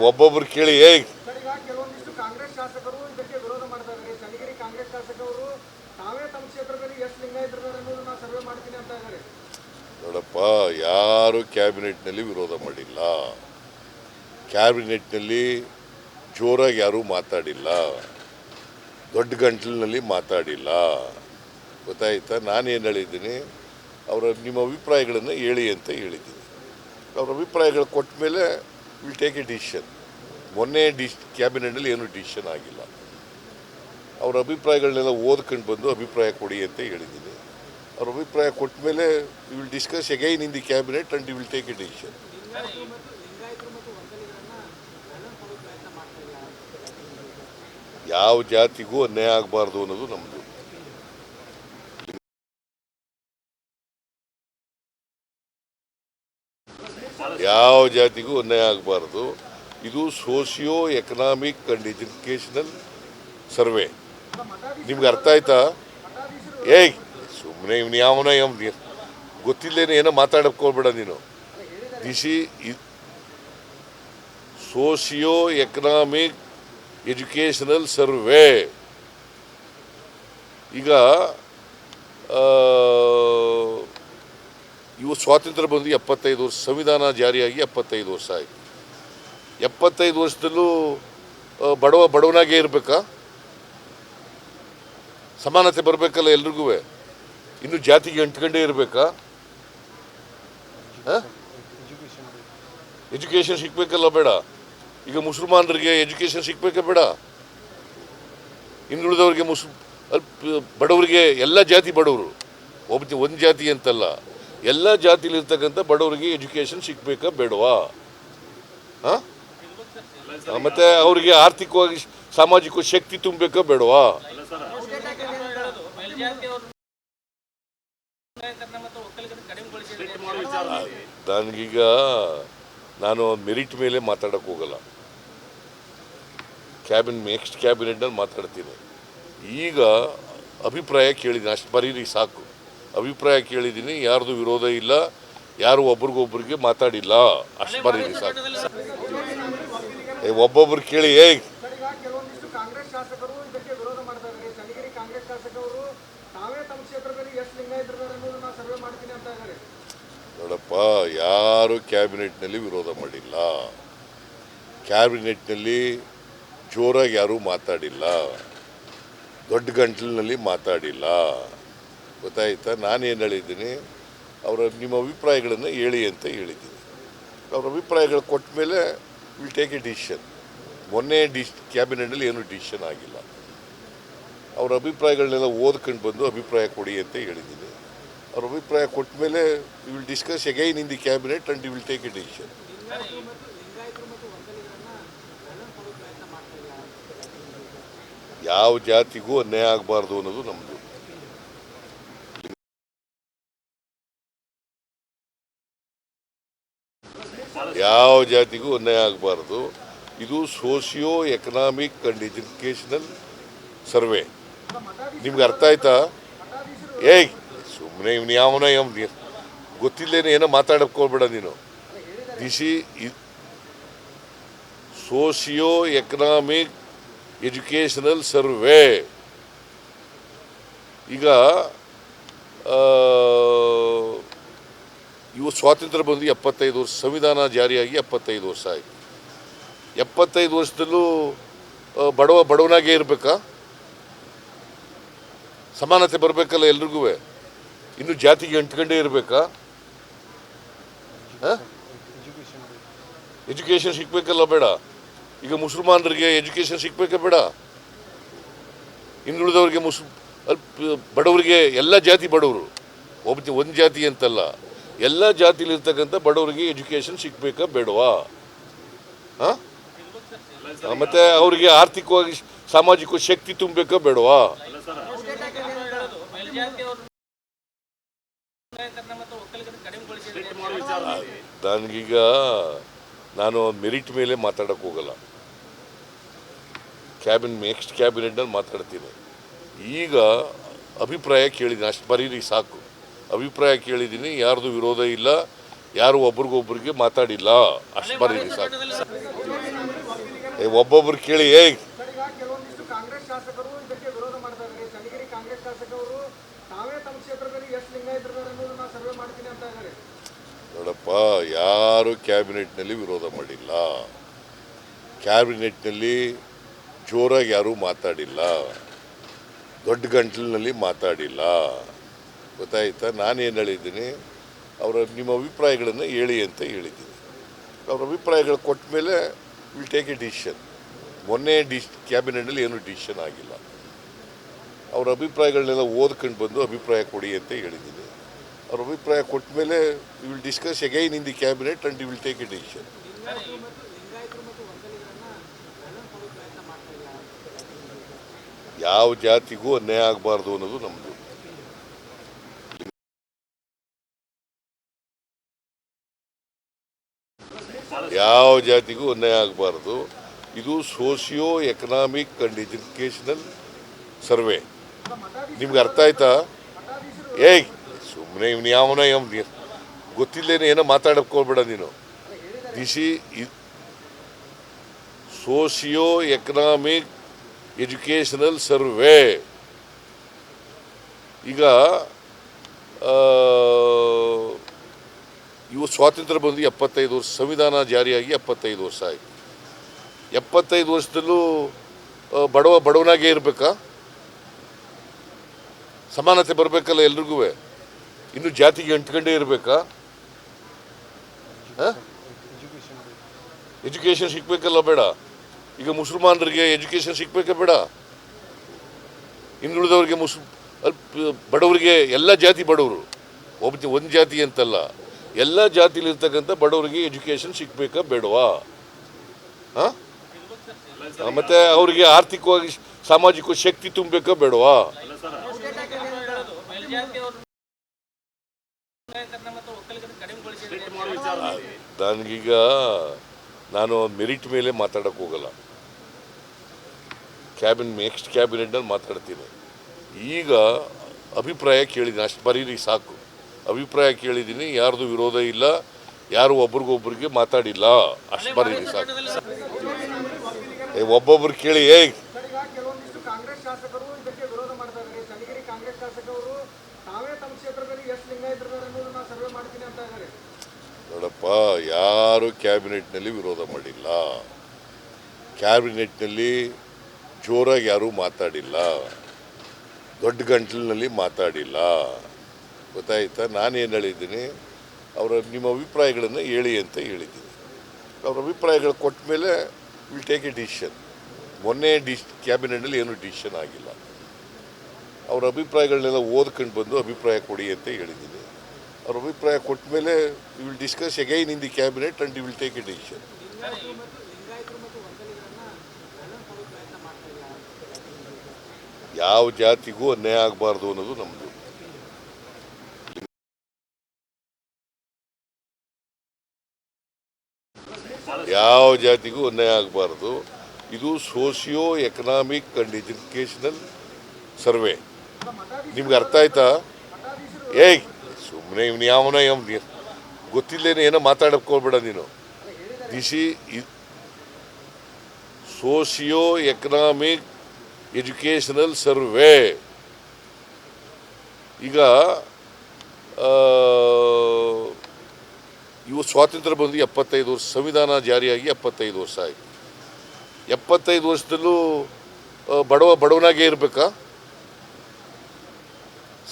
ಒಬ್ಬೊಬ್ರು ಕೇಳಿ ಕೆಲವೊಂದಿಷ್ಟು ಕಾಂಗ್ರೆಸ್ ಶಾಸಕರು ಇದಕ್ಕೆ ವಿರೋಧ ಮಾಡ್ತಾ ಇದ್ದಾರೆ. ಚನ್ನಗಿರಿ ಕಾಂಗ್ರೆಸ್ ಶಾಸಕರು ತಾವೇ ತಮ್ಮ ಕ್ಷೇತ್ರದಲ್ಲಿ ಎಷ್ಟು ಲಿಂಗಾಯತರು ಅನ್ನೋದನ್ನ ಸರ್ವೆ ಮಾಡ್ತೀನಿ ಅಂತ ಇದ್ದಾರೆ. ನೋಡಪ್ಪ, ಯಾರು ಕ್ಯಾಬಿನೆಟ್ನಲ್ಲಿ ವಿರೋಧ ಮಾಡಿಲ್ಲ, ಕ್ಯಾಬಿನೆಟ್ನಲ್ಲಿ ಜೋರಾಗಿ ಯಾರೂ ಮಾತಾಡಿಲ್ಲ, ದೊಡ್ಡ ಗಂಟಲಿನಲ್ಲಿ ಮಾತಾಡಿಲ್ಲ, ಗೊತ್ತಾಯ್ತಾ? ನಾನೇನು ಹೇಳಿದ್ದೀನಿ, ನಿಮ್ಮ ಅಭಿಪ್ರಾಯಗಳನ್ನು ಹೇಳಿ ಅಂತ ಹೇಳಿದ್ದೀನಿ. ಅವ್ರ ಅಭಿಪ್ರಾಯಗಳು ಕೊಟ್ಟ ಮೇಲೆ ವಿಲ್ ಟೇಕ್ ಎ ಡಿಸಿಷನ್. ಮೊನ್ನೆ ಕ್ಯಾಬಿನೆಟ್ನಲ್ಲಿ ಏನೂ ಡಿಸಿಷನ್ ಆಗಿಲ್ಲ. ಅವ್ರ ಅಭಿಪ್ರಾಯಗಳನ್ನೆಲ್ಲ ಓದ್ಕೊಂಡು ಬಂದು ಅಭಿಪ್ರಾಯ ಕೊಡಿ ಅಂತ ಹೇಳಿದ್ದೀನಿ. ಅವ್ರ ಅಭಿಪ್ರಾಯ ಕೊಟ್ಟ ಮೇಲೆ we will discuss again in the cabinet and you will take a decision. ಯಾವ ಜಾತಿಗೂ ಅನ್ಯಾಯ ಆಗಬಾರ್ದು ಅನ್ನೋದು ನಮ್ಮದು. ಯಾವ ಜಾತಿಗೂ ಅನ್ಯಾಯ ಆಗಬಾರ್ದು. ಇದು socio economic and educational survey. ನಿಮ್ಗೆ ಅರ್ಥ ಆಯ್ತಾ? ಸುಮ್ಮನೆ ಇವನು ಯಾವನ ಗೊತ್ತಿಲ್ಲೇನೆ ಏನೋ ಮಾತಾಡಕೋಬೇಡ ನೀನು. ದಿಸ್ ಈ ಸೋಷಿಯೋ ಎಕನಾಮಿಕ್ ಎಜುಕೇಷನಲ್ ಸರ್ವೆ. ಈಗ ಇವು ಸ್ವಾತಂತ್ರ್ಯ ಬಂದು 75 ವರ್ಷ, ಸಂವಿಧಾನ ಜಾರಿಯಾಗಿ 75 ವರ್ಷ ಆಯಿತು. 75 ವರ್ಷದಲ್ಲೂ ಬಡವನಾಗೇ ಇರಬೇಕಾ? ಸಮಾನತೆ ಬರಬೇಕಲ್ಲ ಎಲ್ರಿಗೂ. ಇನ್ನು ಜಾತಿಗೆ ಅಂಟ್ಕೊಂಡೇ ಇರಬೇಕಾ? ಎಜುಕೇಷನ್ ಸಿಗ್ಬೇಕಲ್ಲ ಬೇಡ? ಈಗ ಮುಸಲ್ಮಾನರಿಗೆ ಎಜುಕೇಷನ್ ಸಿಗ್ಬೇಕ ಬೇಡ? ಹಿಂದುಳಿದವ್ರಿಗೆ ಬಡವರಿಗೆ, ಎಲ್ಲ ಜಾತಿ ಬಡವರು, ಒಂದು ಜಾತಿ ಅಂತಲ್ಲ, ಎಲ್ಲ ಜಾತಿಲಿರ್ತಕ್ಕಂಥ ಬಡವರಿಗೆ ಎಜುಕೇಷನ್ ಸಿಗ್ಬೇಕಾ ಬೇಡವಾ? ಮತ್ತೆ ಅವರಿಗೆ ಆರ್ಥಿಕವಾಗಿ ಸಾಮಾಜಿಕ ಶಕ್ತಿ ತುಂಬಬೇಕಾ ಬೇಡವಾ? ನನಗೀಗ ನಾನು ಮೆರಿಟ್ ಮೇಲೆ ಮಾತಾಡಕ್ಕೆ ಹೋಗಲ್ಲ. ನೆಕ್ಸ್ಟ್ ಕ್ಯಾಬಿನೆಟ್ನಲ್ಲಿ ಮಾತಾಡ್ತೀನಿ. ಈಗ ಅಭಿಪ್ರಾಯ ಕೇಳಿದ್ದೀನಿ, ಅಷ್ಟು ಬರೀರಿ ಸಾಕು. ಅಭಿಪ್ರಾಯ ಕೇಳಿದ್ದೀನಿ, ಯಾರ್ದು ವಿರೋಧ ಇಲ್ಲ, ಯಾರು ಒಬ್ರಿಗೊಬ್ರಿಗೆ ಮಾತಾಡಿಲ್ಲ, ಅಷ್ಟು ಬರೀರಿ ಸಾಕು. ಒಬ್ಬೊಬ್ರು ಕೇಳಿ ಕೆಲವೊಂದಿಷ್ಟು ಕಾಂಗ್ರೆಸ್ ಶಾಸಕರು ಇದಕ್ಕೆ ವಿರೋಧ ಮಾಡ್ತಾ ಇದ್ದಾರೆ. ಚನ್ನಗಿರಿ ಕಾಂಗ್ರೆಸ್ ಶಾಸಕರು ತಾವೇ ತಮ್ಮ ಕ್ಷೇತ್ರದಲ್ಲಿ ಎಷ್ಟು ಲಿಂಗಾಯತರು ಅನ್ನೋದನ್ನ ಸರ್ವೆ ಮಾಡ್ತೀನಿ ಅಂತ ಇದ್ದಾರೆ. ನೋಡಪ್ಪ, ಯಾರು ಕ್ಯಾಬಿನೆಟ್ನಲ್ಲಿ ವಿರೋಧ ಮಾಡಿಲ್ಲ, ಕ್ಯಾಬಿನೆಟ್ನಲ್ಲಿ ಜೋರಾಗಿ ಯಾರೂ ಮಾತಾಡಿಲ್ಲ, ದೊಡ್ಡ ಗಂಟಲಿನಲ್ಲಿ ಮಾತಾಡಿಲ್ಲ, ಗೊತ್ತಾಯ್ತಾ? ನಾನೇನು ಹೇಳಿದ್ದೀನಿ, ನಿಮ್ಮ ಅಭಿಪ್ರಾಯಗಳನ್ನು ಹೇಳಿ ಅಂತ ಹೇಳಿದ್ದೀನಿ. ಅವ್ರ ಅಭಿಪ್ರಾಯಗಳು ಕೊಟ್ಟ ಮೇಲೆ ವಿಲ್ ಟೇಕ್ ಎ ಡಿಸಿಷನ್. ಮೊನ್ನೆ ಕ್ಯಾಬಿನೆಟ್ನಲ್ಲಿ ಏನೂ ಡಿಸಿಷನ್ ಆಗಿಲ್ಲ. ಅವ್ರ ಅಭಿಪ್ರಾಯಗಳನ್ನೆಲ್ಲ ಓದ್ಕೊಂಡು ಬಂದು ಅಭಿಪ್ರಾಯ ಕೊಡಿ ಅಂತ ಹೇಳಿದ್ದೀನಿ. ಅವ್ರ ಅಭಿಪ್ರಾಯ ಕೊಟ್ಟ ಮೇಲೆ we will discuss again in the cabinet and you will take a decision. ಯಾವ ಜಾತಿಗೂ ಅನ್ಯಾಯ ಆಗಬಾರ್ದು ಅನ್ನೋದು ನಮ್ಮದು. ಯಾವ ಜಾತಿಗೂ ಅನ್ಯಾಯ ಆಗಬಾರ್ದು. ಇದು socio economic and educational survey. ನಿಮ್ಗೆ ಅರ್ಥ ಆಯ್ತಾ? ಸುಮ್ಮನೆ ಇವನು ಯಾವನ ಗೊತ್ತಿಲ್ಲೇನೆ ಏನೋ ಮಾತಾಡಕೋಬೇಡ ನೀನು. ದಿಸ್ ಈ ಸೋಷಿಯೋ ಎಕನಾಮಿಕ್ ಎಜುಕೇಷನಲ್ ಸರ್ವೆ. ಈಗ ಇವು ಸ್ವಾತಂತ್ರ್ಯ ಬಂದು 75 ವರ್ಷ, ಸಂವಿಧಾನ ಜಾರಿಯಾಗಿ 75 ವರ್ಷ ಆಯಿತು. 75 ವರ್ಷದಲ್ಲೂ ಬಡವನಾಗೇ ಇರಬೇಕಾ? ಸಮಾನತೆ ಬರಬೇಕಲ್ಲ ಎಲ್ರಿಗೂ? ಇನ್ನು ಜಾತಿಗೆ ಅಂಟ್ಕೊಂಡೇ ಇರಬೇಕಾ? ಎಜುಕೇಷನ್ ಸಿಗ್ಬೇಕಲ್ಲ ಬೇಡ? ಈಗ ಮುಸಲ್ಮಾನರಿಗೆ ಎಜುಕೇಷನ್ ಸಿಗ್ಬೇಕಾ ಬೇಡ? ಹಿಂದುಳಿದವ್ರಿಗೆ ಬಡವರಿಗೆ, ಎಲ್ಲ ಜಾತಿ ಬಡವರು, ಒಂದು ಜಾತಿ ಅಂತಲ್ಲ, ಎಲ್ಲ ಜಾತಿಲಿರ್ತಕ್ಕಂಥ ಬಡವರಿಗೆ ಎಜುಕೇಷನ್ ಸಿಗ್ಬೇಕಾ ಬೇಡವಾ? ಮತ್ತೆ ಅವರಿಗೆ ಆರ್ಥಿಕವಾಗಿ ಸಾಮಾಜಿಕ ಶಕ್ತಿ ತುಂಬಬೇಕಾ ಬೇಡವಾ? ನನಗೀಗ ನಾನು ಮೆರಿಟ್ ಮೇಲೆ ಮಾತಾಡಕ್ಕೆ ಹೋಗಲ್ಲ. ನೆಕ್ಸ್ಟ್ ಕ್ಯಾಬಿನೆಟ್ನಲ್ಲಿ ಮಾತಾಡ್ತೀನಿ. ಈಗ ಅಭಿಪ್ರಾಯ ಕೇಳಿದ್ದೀನಿ, ಅಷ್ಟು ಬರೀರಿ ಸಾಕು. ಅಭಿಪ್ರಾಯ ಕೇಳಿದ್ದೀನಿ, ಯಾರ್ದು ವಿರೋಧ ಇಲ್ಲ, ಯಾರು ಒಬ್ರಿಗೊಬ್ರಿಗೆ ಮಾತಾಡಿಲ್ಲ, ಅಷ್ಟು ಬರೀರಿ ಸಾಕು. ಒಬ್ಬೊಬ್ರು ಕೇಳಿ ಸರ್, ಈಗ ಕೆಲವೊಂದಿಷ್ಟು ಕಾಂಗ್ರೆಸ್ ಶಾಸಕರು ಇದಕ್ಕೆ ವಿರೋಧ ಮಾಡ್ತಾ ಇದ್ದಾರೆ. ಚನ್ನಗಿರಿ ಕಾಂಗ್ರೆಸ್ ಶಾಸಕರು ತಾವೇ ತಮ್ಮ ಕ್ಷೇತ್ರದಲ್ಲಿ ಎಷ್ಟು ಲಿಂಗಾಯತರಿದ್ದಾರೆ ಅನ್ನೋದನ್ನ ಸರ್ವೆ ಮಾಡ್ತೀನಿ ಅಂತ ಇದ್ದಾರೆ. ನೋಡಪ್ಪ, ಯಾರು ಕ್ಯಾಬಿನೆಟ್ನಲ್ಲಿ ವಿರೋಧ ಮಾಡಿಲ್ಲ. ಕ್ಯಾಬಿನೆಟ್ನಲ್ಲಿ ಜೋರಾಗಿ ಯಾರೂ ಮಾತಾಡಿಲ್ಲ, ದೊಡ್ಡ ಗಂಟಲಿನಲ್ಲಿ ಮಾತಾಡಿಲ್ಲ. ಗೊತ್ತಾಯ್ತಾ? ನಾನೇನು ಹೇಳಿದ್ದೀನಿ, ನಿಮ್ಮ ಅಭಿಪ್ರಾಯಗಳನ್ನು ಹೇಳಿ ಅಂತ ಹೇಳಿದ್ದೀನಿ. ಅವ್ರ ಅಭಿಪ್ರಾಯಗಳು ಕೊಟ್ಟ ಮೇಲೆ ವಿಲ್ ಟೇಕ್ ಎ ಡಿಸಿಷನ್. ಮೊನ್ನೆ ಕ್ಯಾಬಿನೆಟ್ನಲ್ಲಿ ಏನೂ ಡಿಸಿಷನ್ ಆಗಿಲ್ಲ. ಅವ್ರ ಅಭಿಪ್ರಾಯಗಳನ್ನೆಲ್ಲ ಓದ್ಕೊಂಡು ಬಂದು ಅಭಿಪ್ರಾಯ ಕೊಡಿ ಅಂತ ಹೇಳಿದ್ದೀನಿ. ಅವ್ರ ಅಭಿಪ್ರಾಯ ಕೊಟ್ಟ ಮೇಲೆ will discuss again in the cabinet and will take a decision. ಯಾವ ಜಾತಿಗೂ ಅನ್ಯಾಯ ಆಗಬಾರ್ದು ಅನ್ನೋದು ನಮ್ಮದು. ಯಾವ ಜಾತಿಗೂ ಅನ್ಯಾಯ ಆಗಬಾರ್ದು. ಇದು socio economic and educational survey. ನಿಮ್ಗೆ ಅರ್ಥ ಆಯ್ತಾ? ಸುಮ್ಮನೆ ಇವ್ನು ಯಾವನ ಗೊತ್ತಿಲ್ಲೇನೆ ಏನೋ ಮಾತಾಡಕ್ಕೆ ಹೋಗ್ಬೇಡ ನೀನು. ದಿಸ್ ಈ ಸೋಷಿಯೋ ಎಕನಾಮಿಕ್ ಎಜುಕೇಷನಲ್ ಸರ್ವೆ. ಈಗ ಇವು ಸ್ವಾತಂತ್ರ್ಯ ಬಂದು 75 ವರ್ಷ, ಸಂವಿಧಾನ ಜಾರಿಯಾಗಿ 75 ವರ್ಷ ಆಯಿತು. 75 ವರ್ಷದಲ್ಲೂ ಬಡವನಾಗೇ ಇರಬೇಕಾ? ಸಮಾನತೆ ಬರಬೇಕಲ್ಲ ಎಲ್ರಿಗೂ. ಇನ್ನು ಜಾತಿಗೆ ಅಂಟ್ಕೊಂಡೇ ಇರಬೇಕಾ? ಎಜುಕೇಷನ್ ಸಿಗ್ಬೇಕಲ್ಲ ಬೇಡ? ಈಗ ಮುಸಲ್ಮಾನರಿಗೆ ಎಜುಕೇಷನ್ ಸಿಗ್ಬೇಕ ಬೇಡ? ಹಿಂದುಳಿದವ್ರಿಗೆ ಬಡವರಿಗೆ, ಎಲ್ಲ ಜಾತಿ ಬಡವರು, ಒಂದು ಜಾತಿ ಅಂತಲ್ಲ, ಎಲ್ಲ ಜಾತಿಲಿರ್ತಕ್ಕಂಥ ಬಡವರಿಗೆ ಎಜುಕೇಷನ್ ಸಿಗ್ಬೇಕಾ ಬೇಡವಾ? ಮತ್ತೆ ಅವರಿಗೆ ಆರ್ಥಿಕವಾಗಿ ಸಾಮಾಜಿಕ ಶಕ್ತಿ ತುಂಬಬೇಕಾ ಬೇಡವಾ? ನನಗೀಗ ನಾನು ಮೆರಿಟ್ ಮೇಲೆ ಮಾತಾಡಕ್ಕೆ ಹೋಗಲ್ಲ. ನೆಕ್ಸ್ಟ್ ಕ್ಯಾಬಿನೆಟ್ನಲ್ಲಿ ಮಾತಾಡ್ತೀನಿ. ಈಗ ಅಭಿಪ್ರಾಯ ಕೇಳಿದ್ದೀನಿ, ಅಷ್ಟು ಬರೀರಿ ಸಾಕು. ಅಭಿಪ್ರಾಯ ಕೇಳಿದ್ದೀನಿ, ಯಾರ್ದು ವಿರೋಧ ಇಲ್ಲ, ಯಾರು ಒಬ್ರಿಗೊಬ್ರಿಗೆ ಮಾತಾಡಿಲ್ಲ, ಅಷ್ಟು ಬರೀರಿ ಸಾಕು. ಒಬ್ಬೊಬ್ರು ಕೇಳಿ ಸರ್, ಈಗ ಕೆಲವೊಂದಿಷ್ಟು ಕಾಂಗ್ರೆಸ್ ಶಾಸಕರು ಇದಕ್ಕೆ ವಿರೋಧ ಮಾಡ್ತಾ ಇದ್ದಾರೆ. ಚನ್ನಗಿರಿ ಕಾಂಗ್ರೆಸ್ ಶಾಸಕರು ತಾವೇ ತಮ್ಮ ಕ್ಷೇತ್ರದಲ್ಲಿ ಎಷ್ಟು ಲಿಂಗಾಯತರಿದ್ದಾರೆ ಅನ್ನೋದನ್ನ ಸರ್ವೆ ಮಾಡ್ತೀನಿ ಅಂತ ಇದ್ದಾರೆ. ನೋಡಪ್ಪ, ಯಾರು ಕ್ಯಾಬಿನೆಟ್ನಲ್ಲಿ ವಿರೋಧ ಮಾಡಿಲ್ಲ. ಕ್ಯಾಬಿನೆಟ್ನಲ್ಲಿ ಜೋರಾಗಿ ಯಾರೂ ಮಾತಾಡಿಲ್ಲ, ದೊಡ್ಡ ಗಂಟಲಿನಲ್ಲಿ ಮಾತಾಡಿಲ್ಲ. ಗೊತ್ತಾಯ್ತಾ? ನಾನೇನು ಹೇಳಿದ್ದೀನಿ, ನಿಮ್ಮ ಅಭಿಪ್ರಾಯಗಳನ್ನು ಹೇಳಿ ಅಂತ ಹೇಳಿದ್ದೀನಿ. ಅವ್ರ ಅಭಿಪ್ರಾಯಗಳು ಕೊಟ್ಟ ಮೇಲೆ ವಿಲ್ ಟೇಕ್ ಎ ಡಿಸಿಷನ್. ಮೊನ್ನೆ ಕ್ಯಾಬಿನೆಟ್ನಲ್ಲಿ ಏನೂ ಡಿಸಿಷನ್ ಆಗಿಲ್ಲ. ಅವ್ರ ಅಭಿಪ್ರಾಯಗಳನ್ನೆಲ್ಲ ಓದ್ಕೊಂಡು ಬಂದು ಅಭಿಪ್ರಾಯ ಕೊಡಿ ಅಂತ ಹೇಳಿದ್ದೀನಿ. ಅವ್ರ ಅಭಿಪ್ರಾಯ ಕೊಟ್ಟ ಮೇಲೆ will discuss again in the cabinet and will take a decision. ಯಾವ ಜಾತಿಗೂ ಅನ್ಯಾಯ ಆಗಬಾರ್ದು ಅನ್ನೋದು ನಮ್ಮದು. ಯಾವ ಜಾತಿಗೂ ಅನ್ಯಾಯ ಆಗಬಾರ್ದು. ಇದು socio economic and educational survey. ನಿಮ್ಗೆ ಅರ್ಥ ಆಯ್ತಾ? ಸುಮ್ಮನೆ ಇವ್ನು ಯಾವನ ಗೊತ್ತಿಲ್ಲೇನೆ ಏನೋ ಮಾತಾಡಕ್ಕೆ ಹೋಗ್ಬೇಡ ನೀನು. ದಿಸ್ ಈ ಸೋಷಿಯೋ ಎಕನಾಮಿಕ್ ಎಜುಕೇಷನಲ್ ಸರ್ವೆ. ಈಗ ಇವು ಸ್ವಾತಂತ್ರ್ಯ ಬಂದು 75 ವರ್ಷ, ಸಂವಿಧಾನ ಜಾರಿಯಾಗಿ 75 ವರ್ಷ ಆಯಿತು. 75 ವರ್ಷದಲ್ಲೂ ಬಡವನಾಗೇ ಇರಬೇಕಾ?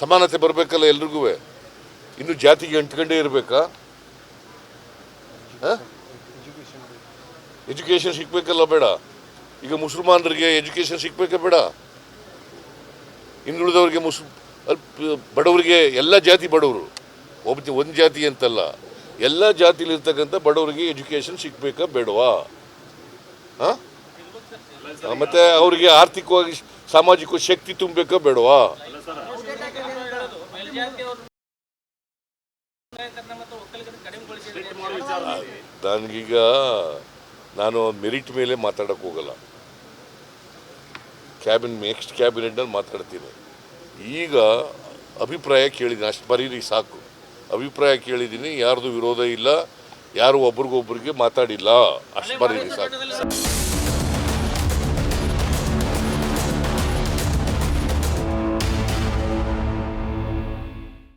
ಸಮಾನತೆ ಬರಬೇಕಲ್ಲ ಎಲ್ರಿಗೂ? ಇನ್ನು ಜಾತಿಗೆ ಅಂಟ್ಕೊಂಡೇ ಇರಬೇಕಾ? ಎಜುಕೇಷನ್ ಸಿಗ್ಬೇಕಲ್ಲ ಬೇಡ? ಈಗ ಮುಸಲ್ಮಾನರಿಗೆ ಎಜುಕೇಷನ್ ಸಿಗ್ಬೇಕಾ ಬೇಡ? ಹಿಂದುಳಿದವ್ರಿಗೆ ಬಡವರಿಗೆ, ಎಲ್ಲ ಜಾತಿ ಬಡವರು, ಒಂದು ಜಾತಿ ಅಂತಲ್ಲ, ಎಲ್ಲ ಜಾತಿಲಿರ್ತಕ್ಕಂಥ ಬಡವರಿಗೆ ಎಜುಕೇಷನ್ ಸಿಗ್ಬೇಕಾ ಬೇಡವಾ? ಮತ್ತೆ ಅವರಿಗೆ ಆರ್ಥಿಕವಾಗಿ ಸಾಮಾಜಿಕ ಶಕ್ತಿ ತುಂಬಬೇಕಾ ಬೇಡವಾ? ನನಗೀಗ ನಾನು ಮೆರಿಟ್ ಮೇಲೆ ಮಾತಾಡಕ್ಕೆ ಹೋಗಲ್ಲ. ನೆಕ್ಸ್ಟ್ ಕ್ಯಾಬಿನೆಟ್ನಲ್ಲಿ ಮಾತಾಡ್ತೀನಿ. ಈಗ ಅಭಿಪ್ರಾಯ ಕೇಳಿದ್ದೀನಿ, ಅಷ್ಟು ಬರೀರಿ ಸಾಕು. ಅಭಿಪ್ರಾಯ ಕೇಳಿದ್ದೀನಿ, ಯಾರ್ದು ವಿರೋಧ ಇಲ್ಲ, ಯಾರು ಒಬ್ರಿಗೊಬ್ರಿಗೆ ಮಾತಾಡಿಲ್ಲ, ಅಷ್ಟು ಬರೀರಿ ಸಾಕು.